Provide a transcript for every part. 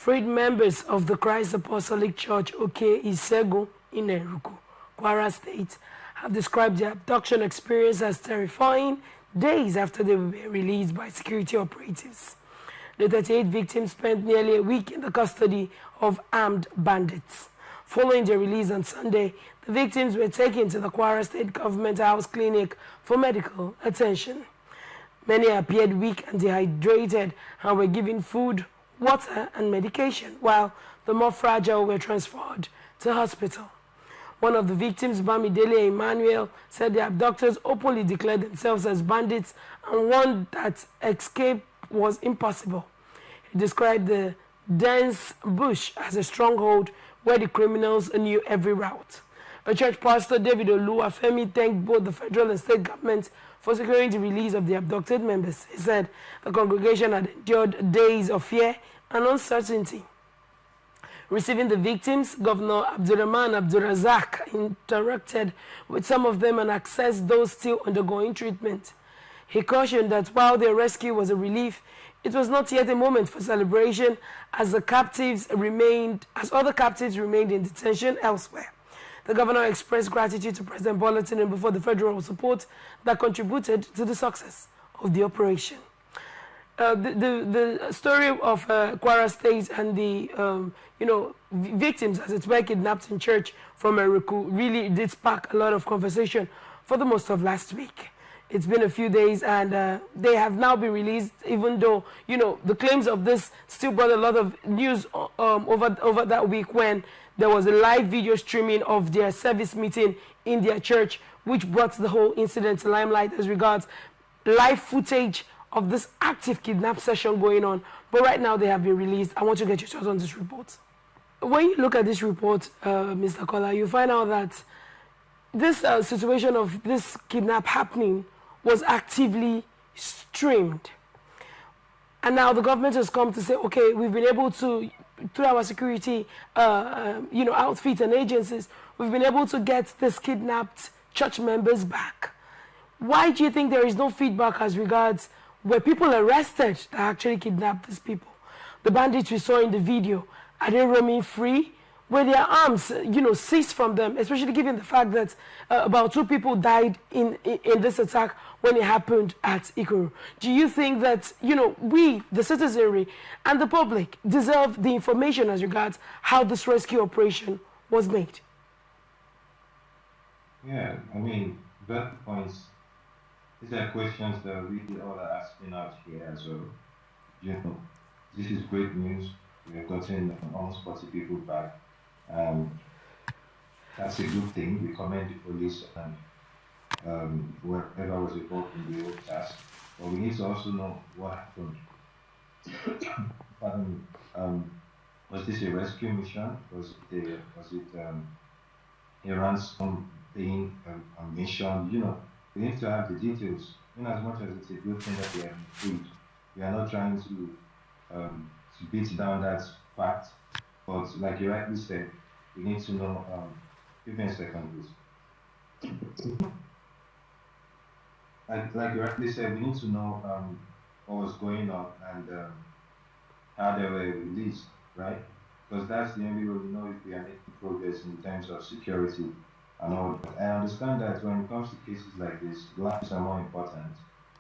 Freed members of the Christ Apostolic Church, Oke Isegun in Eruku, Kwara State, have described their abduction experience as terrifying days after they were released by security operatives. The 38 victims spent nearly a week in the custody of armed bandits. Following their release on Sunday, the victims were taken to the Kwara State Government House Clinic for medical attention. Many appeared weak and dehydrated and were given food, water and medication, while the more fragile were transferred to hospital. One of the victims, Bamidele Emmanuel, said the abductors openly declared themselves as bandits and warned that escape was impossible. He described the dense bush as a stronghold where the criminals knew every route. A church pastor, David Oluwafemi, thanked both the federal and state governments for securing the release of the abducted members. He said the congregation had endured days of fear and uncertainty. Receiving the victims, Governor Abdurrahman Abdurazak interacted with some of them and accessed those still undergoing treatment. He cautioned that while their rescue was a relief, it was not yet a moment for celebration as other captives remained in detention elsewhere. The governor expressed gratitude to President Bola Tinubu for the federal support that contributed to the success of the operation. The story of Kwara State and the victims, as it were, kidnapped in church from Eruku really did spark a lot of conversation for the most of last week. It's been a few days and they have now been released, even though, the claims of this still brought a lot of news over that week when there was a live video streaming of their service meeting in their church, which brought the whole incident to limelight as regards live footage of this active kidnap session going on. But right now they have been released. I want to get your thoughts on this report. When you look at this report, Mr. Kola, you find out that this situation of this kidnap happening was actively streamed. And now the government has come to say, okay, we've been able to, through our security outfits and agencies, we've been able to get this kidnapped church members back. Why do you think there is no feedback as regards were people arrested that actually kidnapped these people? The bandits we saw in the video, are they roaming free? Were their arms, seized from them, especially given the fact that about 2 people died in this attack when it happened at Ikoro? Do you think that, we, the citizenry and the public, deserve the information as regards how this rescue operation was made? Yeah, that points. These are questions that we all are asking out here as well. This is great news. We have gotten almost 40 people back. That's a good thing. We commend the police and whoever was involved in the whole task. But we need to also know what happened. Was this a rescue mission? Was it a ransom paying a mission? We need to have the details. In as much as it's a good thing that we have improved, we are not trying to beat down that fact. But like you rightly said, we need to know. Give me a second, please. Like you rightly said, we need to know what was going on and how they were released, right? Because that's the only way we know if we are making progress in terms of security and all that. I understand that when it comes to cases like this, lives are more important.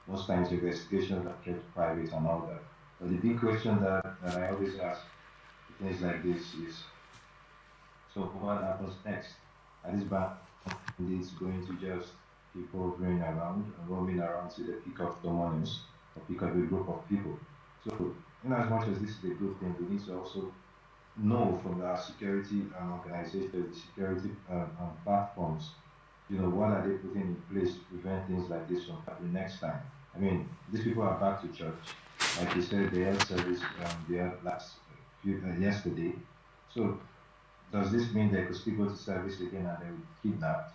Most times investigations are kept private and all that. But the big question that I always ask things like this is, so what happens next? Are these bandits going to just keep hovering around and roaming around till they pick up someone else or pick up a group of people? So in as much as this is a good thing, we need to also know from our security organizations, security platforms, what are they putting in place to prevent things like this from happening next time? These people are back to church. Like you said, they had service yesterday. So does this mean they could still go to service again and they will be kidnapped?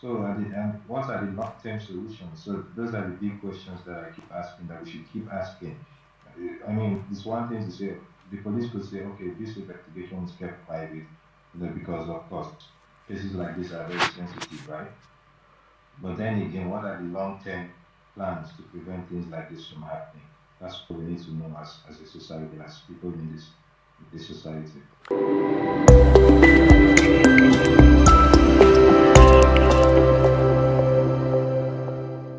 So and what are the long-term solutions? So those are the big questions that I keep asking, that we should keep asking. It's one thing to say, the police could say, okay, this investigation is kept private, because of course cases like this are very sensitive, right? But then again, what are the long-term plans to prevent things like this from happening? That's what we need to know as a society, as people in this in the society.